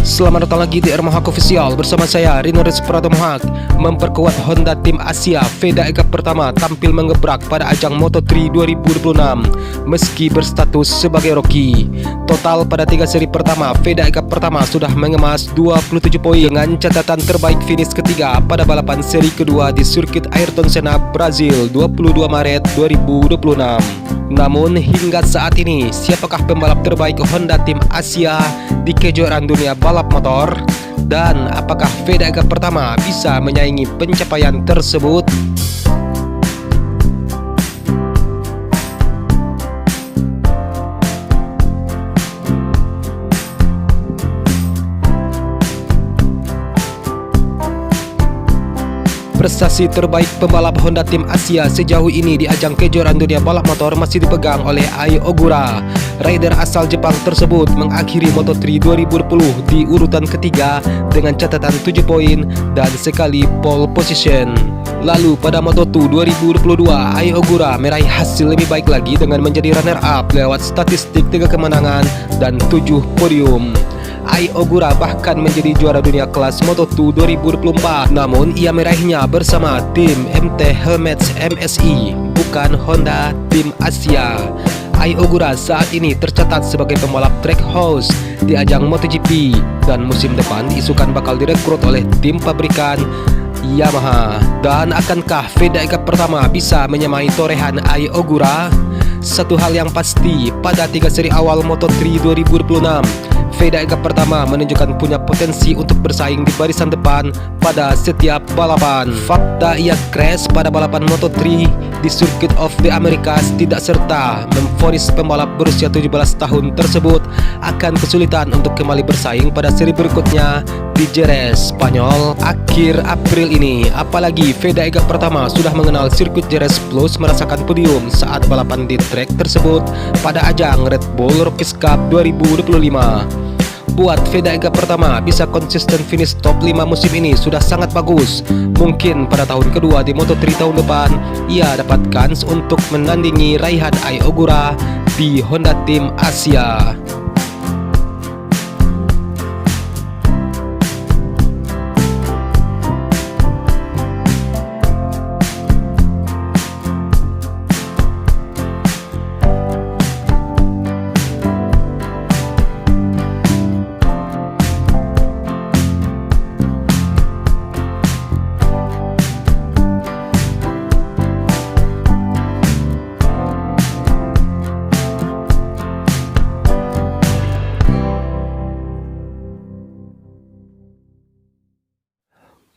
Selamat datang lagi di Mohak Official bersama saya Rino Rizky Mohak. Memperkuat Honda Tim Asia, Veda Ega pertama tampil mengebrak pada ajang Moto3 2026 meski berstatus sebagai rookie. Total pada 3 seri pertama, Veda Ega pertama sudah mengemas 27 poin dengan catatan terbaik finish ketiga pada balapan seri kedua di sirkuit Ayrton Senna, Brazil 22 Maret 2026. Namun hingga saat ini, siapakah pembalap terbaik Honda Tim Asia di kejuaraan dunia balap motor? Dan apakah Veda Ega pertama bisa menyaingi pencapaian tersebut? Prestasi terbaik pembalap Honda Tim Asia sejauh ini di ajang kejuaraan dunia balap motor masih dipegang olei Ai Ogura. Rider asal Jepang tersebut mengakhiri Moto3 2020 di urutan ketiga dengan catatan 7 poin dan sekali pole position. Lalu pada Moto2 2022, Ai Ogura meraih hasil lebih baik lagi dengan menjadi runner up lewat statistik 3 kemenangan dan 7 podium. Ai Ogura bahkan menjadi juara dunia kelas Moto2 2024. Namun ia meraihnya bersama tim MT Helmets MSI, bukan Honda Tim Asia. Ai Ogura saat ini tercatat sebagai pembalap track host di ajang MotoGP dan musim depan diisukan bakal direkrut oleh tim pabrikan Yamaha. Dan akankah Veda Ega pertama bisa menyamai torehan Ai Ogura? Satu hal yang pasti, pada 3 seri awal Moto3 2026, Veda Ega pertama menunjukkan punya potensi untuk bersaing di barisan depan pada setiap balapan. Fakta ia crash pada balapan Moto3 di Circuit of the Americas tidak serta memvonis pembalap berusia 17 tahun tersebut akan kesulitan untuk kembali bersaing pada seri berikutnya di Jerez, Spanyol akhir April ini. Apalagi Veda Ega pertama sudah mengenal sirkuit Jerez Plus, merasakan podium saat balapan di trek tersebut pada ajang Red Bull Rookies Cup 2025. Buat Veda Ega pertama bisa konsisten finish top 5 musim ini sudah sangat bagus. Mungkin pada tahun kedua di Moto3 tahun depan ia dapat kans untuk menandingi raihan Ai Ogura di Honda Tim Asia.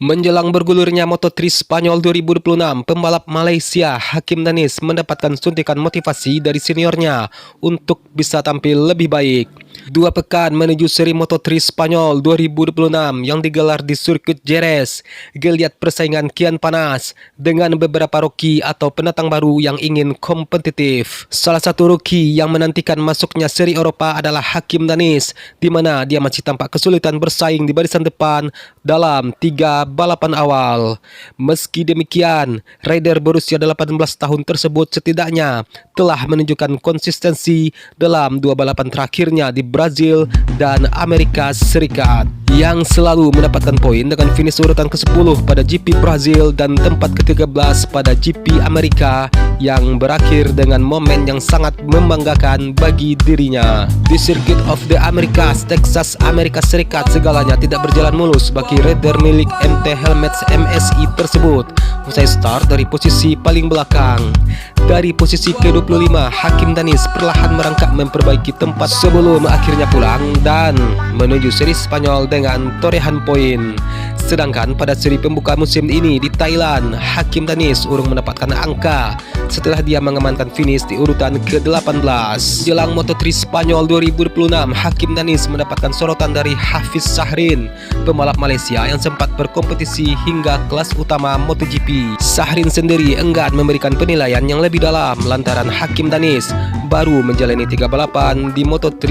Menjelang bergulirnya Moto3 Spanyol 2026, pembalap Malaysia Hakim Danis mendapatkan suntikan motivasi dari seniornya untuk bisa tampil lebih baik. 2 pekan menuju seri Moto3 Spanyol 2026 yang digelar di sirkuit Jerez, geliat persaingan kian panas dengan beberapa rookie atau pendatang baru yang ingin kompetitif. Salah satu rookie yang menantikan masuknya seri Eropa adalah Hakim Danis, di mana dia masih tampak kesulitan bersaing di barisan depan dalam 3 balapan awal. Meski demikian, rider berusia 18 tahun tersebut setidaknya telah menunjukkan konsistensi dalam 2 balapan terakhirnya di Brazil dan Amerika Serikat, yang selalu mendapatkan poin dengan finish urutan ke-10 pada GP Brazil dan tempat ke-13 pada GP Amerika yang berakhir dengan momen yang sangat membanggakan bagi dirinya. Di Circuit of the Americas, Texas, Amerika Serikat, segalanya tidak berjalan mulus bagi rider milik MT Helmets MSI tersebut. Usai start dari posisi paling belakang, dari posisi ke-25, Hakim Danis perlahan merangkak memperbaiki tempat sebelum akhirnya pulang dan menuju seri Spanyol dengan torehan poin. Sedangkan pada seri pembuka musim ini di Thailand, Hakim Danis urung mendapatkan angka setelah dia mengamankan finish di urutan ke-18. Jelang Moto3 Spanyol 2026, Hakim Danis mendapatkan sorotan dari Hafiz Syahrin, pembalap Malaysia yang sempat berkompetisi hingga kelas utama MotoGP. Syahrin sendiri enggan memberikan penilaian yang lebih dalam lantaran Hakim Danis baru menjalani 3 balapan di Moto3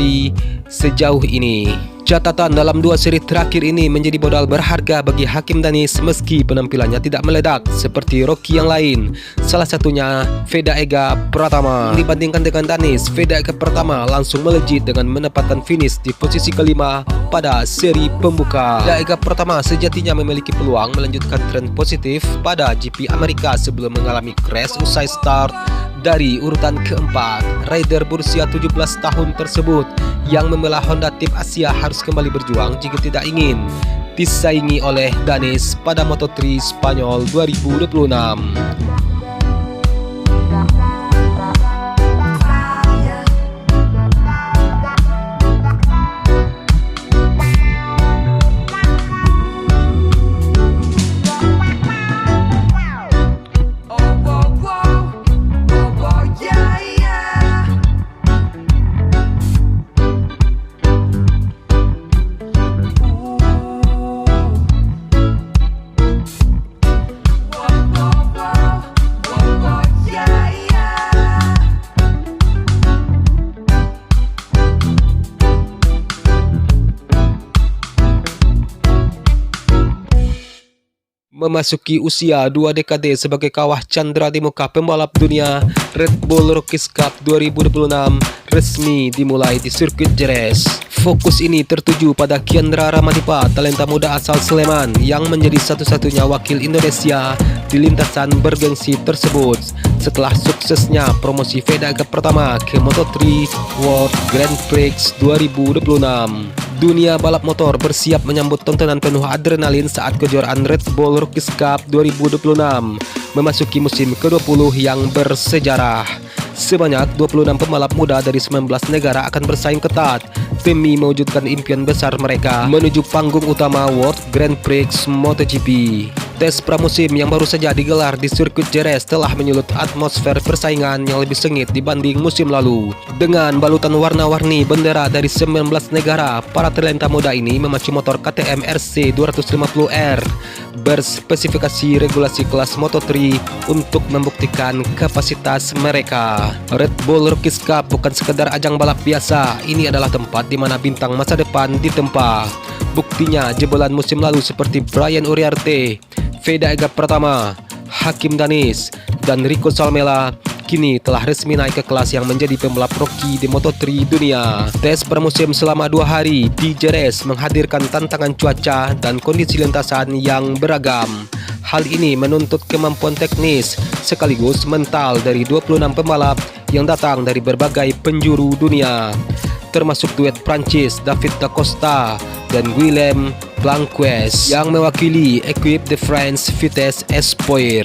sejauh ini. Catatan dalam 2 seri terakhir ini menjadi modal berharga bagi Hakim Danis meski penampilannya tidak meledak seperti rookie yang lain. Salah satunya Veda Ega pertama. Dibandingkan dengan Danis, Veda Ega pertama langsung melejit dengan mendapatkan finish di posisi kelima pada seri pembuka. Laga pertama sejatinya memiliki peluang melanjutkan tren positif pada GP Amerika sebelum mengalami crash usai start dari urutan keempat. Rider berusia 17 tahun tersebut yang membelah Honda Tim Asia harus kembali berjuang jika tidak ingin disaingi oleh Danis pada Moto3 Spanyol 2026. Memasuki usia 2 dekade sebagai kawah Chandra di muka pembalap dunia, Red Bull Rookies Cup 2026 resmi dimulai di sirkuit Jerez. Fokus ini tertuju pada Kiandra Ramadipa, talenta muda asal Sleman yang menjadi satu-satunya wakil Indonesia di lintasan bergengsi tersebut setelah suksesnya promosi VEDA Cup pertama ke Moto3 World Grand Prix 2026. Dunia balap motor bersiap menyambut tontonan penuh adrenalin saat kejuaraan Red Bull Rookies Cup 2026 memasuki musim ke-20 yang bersejarah. Sebanyak 26 pembalap muda dari 19 negara akan bersaing ketat demi mewujudkan impian besar mereka menuju panggung utama World Grand Prix MotoGP. Tes pramusim yang baru saja digelar di sirkuit Jerez telah menyulut atmosfer persaingan yang lebih sengit dibanding musim lalu. Dengan balutan warna-warni bendera dari 19 negara, para talenta muda ini memacu motor KTM RC 250R berspesifikasi regulasi kelas Moto3 untuk membuktikan kapasitas mereka. Red Bull Rookies Cup bukan sekedar ajang balap biasa, ini adalah tempat di mana bintang masa depan ditempa. Buktinya jebolan musim lalu seperti Brian Uriarte, VEDA Cup pertama, Hakim Danis, dan Rico Salmela kini telah resmi naik ke kelas yang menjadi pembalap rookie di Moto3 dunia. Tes pramusim selama 2 hari di Jerez menghadirkan tantangan cuaca dan kondisi lintasan yang beragam. Hal ini menuntut kemampuan teknis sekaligus mental dari 26 pembalap yang datang dari berbagai penjuru dunia, termasuk duet Prancis David da Costa dan Guillaume Blanquez yang mewakili Equipe de France Vitesse Espoir.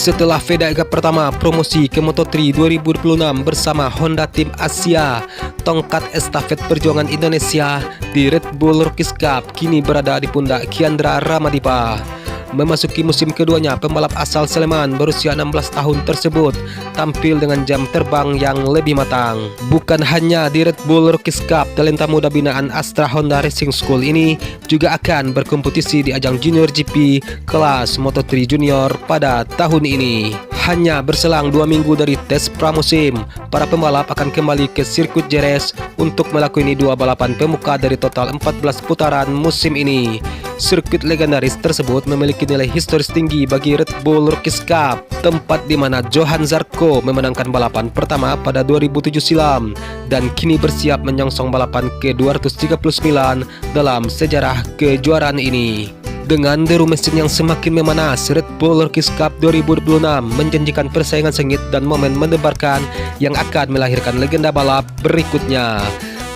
Setelah VEDA Cup pertama promosi ke Moto3 2026 bersama Honda Tim Asia, tongkat estafet perjuangan Indonesia di Red Bull Rookies Cup kini berada di pundak Kiandra Ramadipa. Memasuki musim keduanya, pembalap asal Sleman berusia 16 tahun tersebut tampil dengan jam terbang yang lebih matang. Bukan hanya di Red Bull Rookies Cup, talenta muda binaan Astra Honda Racing School ini juga akan berkompetisi di ajang Junior GP kelas Moto3 Junior pada tahun ini. Hanya berselang 2 minggu dari tes pramusim, para pembalap akan kembali ke sirkuit Jerez untuk melakukan 2 balapan pembuka dari total 14 putaran musim ini. Sirkuit legendaris tersebut memiliki nilai historis tinggi bagi Red Bull Rookies Cup, tempat di mana Johan Zarco memenangkan balapan pertama pada 2007 silam dan kini bersiap menyongsong balapan ke-239 dalam sejarah kejuaraan ini. Dengan deru mesin yang semakin memanas, Red Bull Rookies Cup 2026 menjanjikan persaingan sengit dan momen mendebarkan yang akan melahirkan legenda balap berikutnya.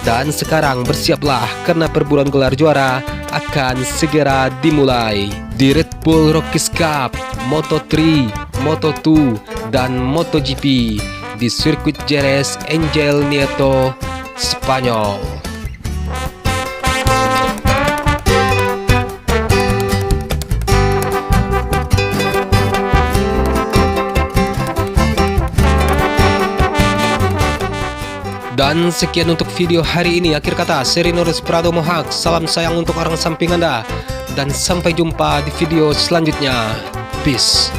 Dan sekarang bersiaplah karena perburuan gelar juara akan segera dimulai di Red Bull Rookies Cup, Moto3, Moto2, dan MotoGP di sirkuit Jerez Angel Nieto, Spanyol. Dan sekian untuk video hari ini. Akhir kata, Serinurus Prado Mohak. Salam sayang untuk orang samping Anda. Dan sampai jumpa di video selanjutnya. Peace.